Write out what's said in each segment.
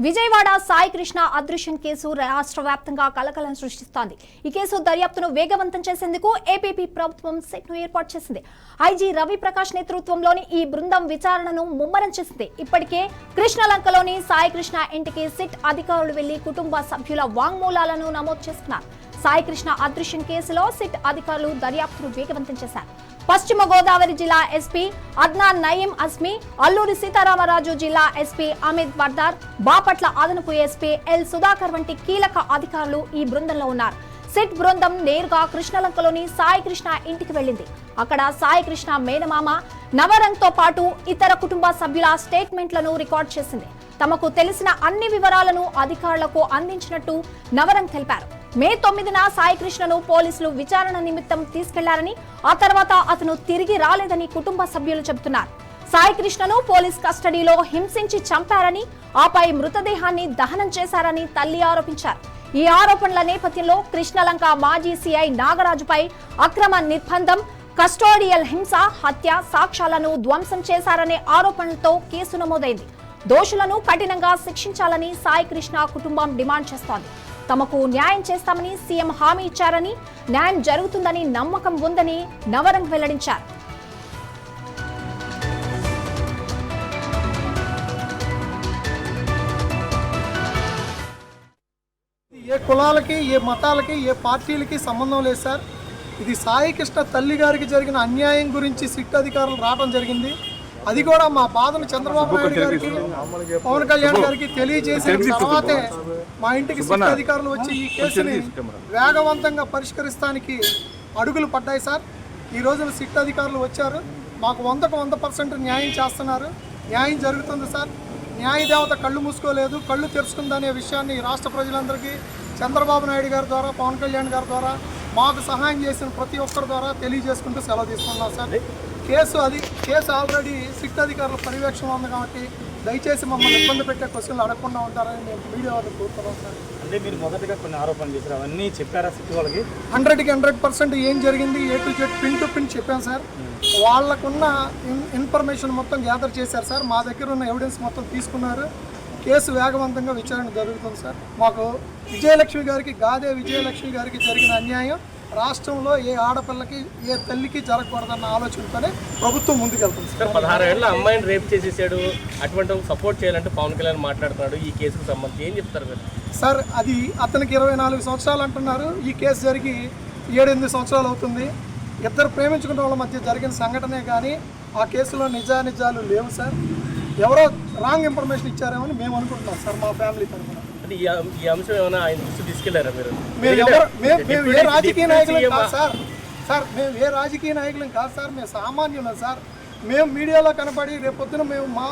విజయవాడ సాయి కృష్ణ అదృశ్యం కేసు రాష్ట్ర వ్యాప్తంగా కలకలం సృష్టిస్తోంది. ఈ కేసు దర్యాప్తును వేగవంతం చేసేందుకు ఏపీ ప్రభుత్వం సెట్ ను ఏర్పాటు చేసింది. ఐజీ రవి ప్రకాష్ నేతృత్వంలోని ఈ బృందం విచారణను ముమ్మరం చేసింది. ఇప్పటికే కృష్ణలంకలోని సాయి కృష్ణ ఇంటికి సిట్ అధికారులు వెళ్లి కుటుంబ సభ్యుల వాంగ్మూలాలను నమోదు చేసుకున్నారు. సాయి కృష్ణ అదృశ్యం కేసులో సిట్ అధికారులు దర్యాప్తును వేగవంతం చేశారు. పశ్చిమ గోదావరి జిల్లా ఎస్పీ అద్నాన్ నయీం అస్మి, అల్లూరి సీతారామరాజు జిల్లా ఎస్పీ అమిత్ వర్దార్, బాపట్ల అదనపు ఎస్పీ ఎల్ సుధాకర్ వంటి కీలక అధికారులు ఈ బృందంలో ఉన్నారు. సిట్ బృందం నేరుగా కృష్ణలంకలోని సాయి కృష్ణ ఇంటికి వెళ్లింది. అక్కడ సాయి కృష్ణ మేనమామ నవరంగ్ తో పాటు ఇతర కుటుంబ సభ్యుల స్టేట్మెంట్లను రికార్డ్ చేసింది. తమకు తెలిసిన అన్ని వివరాలను అధికారులకు అందించినట్టు నవరంగ్ తెలిపారు. మే 9న సాయి కృష్ణను పోలీసులు విచారణ నిమిత్తం తీసుకెళ్లారని, ఆ తర్వాత అతను తిరిగి రాలేదని కుటుంబ సభ్యులు చెబుతున్నారు. సాయి కృష్ణను పోలీస్ కస్టడీలో హింసించి చంపారని, ఆపై మృతదేహాన్ని దహనం చేశారని తల్లి ఆరోపించారు. ఈ ఆరోపణల నేపథ్యంలో కృష్ణలంక మాజీ సిఐ నాగరాజుపై అక్రమ నిర్బంధం, కస్టోడియల్ హింస, హత్య, సాక్ష్యాలను ధ్వంసం చేశారనే ఆరోపణలతో కేసు నమోదైంది. దోషులను కఠినంగా శిక్షించాలని సాయి కృష్ణ కుటుంబం డిమాండ్ చేస్తోంది. తమకు న్యాయం చేస్తామని సీఎం హామీ ఇచ్చారని, న్యాయం జరుగుతుందని నమ్మకం ఉందని నవరంగ్ వెల్లడించారు. ఏ కులాలకి, ఏ మతాలకి, ఏ పార్టీలకి సంబంధం లేదు సార్. ఇది సాయి కృష్ణ తల్లి గారికి జరిగిన అన్యాయం గురించి సిట్ అధికారులు రావడం జరిగింది. అది కూడా మా బాధను చంద్రబాబు నాయుడు గారికి, పవన్ కళ్యాణ్ గారికి తెలియజేసిన తర్వాతే మా ఇంటికి సిట్ అధికారులు వచ్చి ఈ కేసుని వేగవంతంగా పరిష్కరిస్తానికి అడుగులు పడ్డాయి సార్. ఈ రోజున సిట్ అధికారులు వచ్చారు, మాకు 100% న్యాయం చేస్తున్నారు. న్యాయం జరుగుతుంది సార్. న్యాయ దేవత కళ్ళు మూసుకోలేదు, కళ్ళు తెరుచుకుందనే విషయాన్ని రాష్ట్ర ప్రజలందరికీ చంద్రబాబు నాయుడు గారి ద్వారా, పవన్ కళ్యాణ్ గారి ద్వారా, మాకు సహాయం చేసిన ప్రతి ఒక్కరి ద్వారా తెలియజేసుకుంటూ సెలవు తీసుకున్నాం సార్. కేసు ఆల్రెడీ సిట్ అధికారుల పర్యవేక్షణ ఉంది కాబట్టి దయచేసి మమ్మల్ని ఇబ్బంది పెట్టే క్వశ్చన్లు అడగకుండా ఉంటారని మేము మీడియా వాళ్ళకి కోరుతున్నాం సార్. అంటే మీరు మొదటగా కొన్ని ఆరోపణలు చేశారు, అవన్నీ చెప్పారా సిట్ వాళ్ళకి? 100% ఏం జరిగింది A to Z pin to pin చెప్పాను సార్. వాళ్ళకున్న ఇన్ఫర్మేషన్ మొత్తం గ్యాదర్ చేశారు సార్. మా దగ్గర ఉన్న ఎవిడెన్స్ మొత్తం తీసుకున్నారు. కేసు వేగవంతంగా విచారణ జరుగుతుంది సార్. మాకు విజయలక్ష్మి గారికి, గాదే విజయలక్ష్మి గారికి జరిగిన అన్యాయం రాష్ట్రంలో ఏ ఆడపిల్లకి, ఏ తల్లికి జరగకూడదన్న ఆలోచనతోనే ప్రభుత్వం ముందుకెళ్తుంది సార్. 16 ఏళ్ల అమ్మాయిని రేప్ చేసేసాడు, అటువంటి సపోర్ట్ చేయాలంటే పవన్ కళ్యాణ్ మాట్లాడుతున్నాడు. ఈ కేసుకు సంబంధించి ఏం చెప్తారు మీరు? సార్, అది అతనికి 24 సంవత్సరాలు అంటున్నారు. ఈ కేసు జరిగి 7-8 సంవత్సరాలు అవుతుంది. ఇద్దరు ప్రేమించుకున్న వాళ్ళ మధ్య జరిగిన సంఘటనే కానీ ఆ కేసులో నిజాలు లేవు సార్. ఎవరో రాంగ్ ఇన్ఫర్మేషన్ ఇచ్చారేమని మేము అనుకుంటున్నాం సార్, మా ఫ్యామిలీ తరఫున. ఈ అంశం ఏమైనా ఆయన దృష్టి తీసుకెళ్లారా మీరు? మేము ఏ రాజకీయ నాయకులం కాదు సార్. మేము ఏ రాజకీయ నాయకులం కాదు సార్. మేము సామాన్యులం సార్. మేము మీడియాలో కనపడి రేపొద్దున మేము మా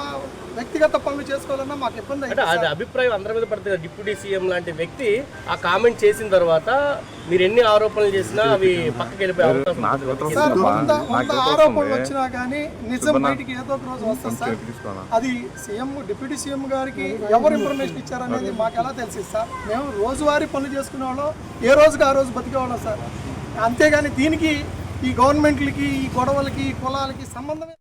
వ్యక్తిగత పనులు చేసుకోవాలన్నా మాకు ఇబ్బంది అంటే అది అభిప్రాయం అందరి మీద పడుతుంది. డిప్యూటీ సీఎం లాంటి వ్యక్తి ఆ కామెంట్ చేసిన తర్వాత మీరు ఎన్ని ఆరోపణలు చేసినా అవి పక్కకి వెళ్ళిపోయే అవకాశం సార్. 100 ఆరోపణలు వచ్చినా కానీ నిజం బయటికి ఏదో ఒక రోజు వస్తుంది సార్. అది డిప్యూటీ సీఎం గారికి ఎవరు ఇన్ఫర్మేషన్ ఇచ్చారనేది మాకు ఎలా తెలిసింది సార్. మేము రోజువారీ పనులు చేసుకునే వాళ్ళం, ఏ రోజుకి ఆ రోజు బతికేవాళ్ళం సార్. అంతేగాని దీనికి ఈ గవర్నమెంట్లకి, ఈ గొడవలకి, ఈ కులాలకి సంబంధమే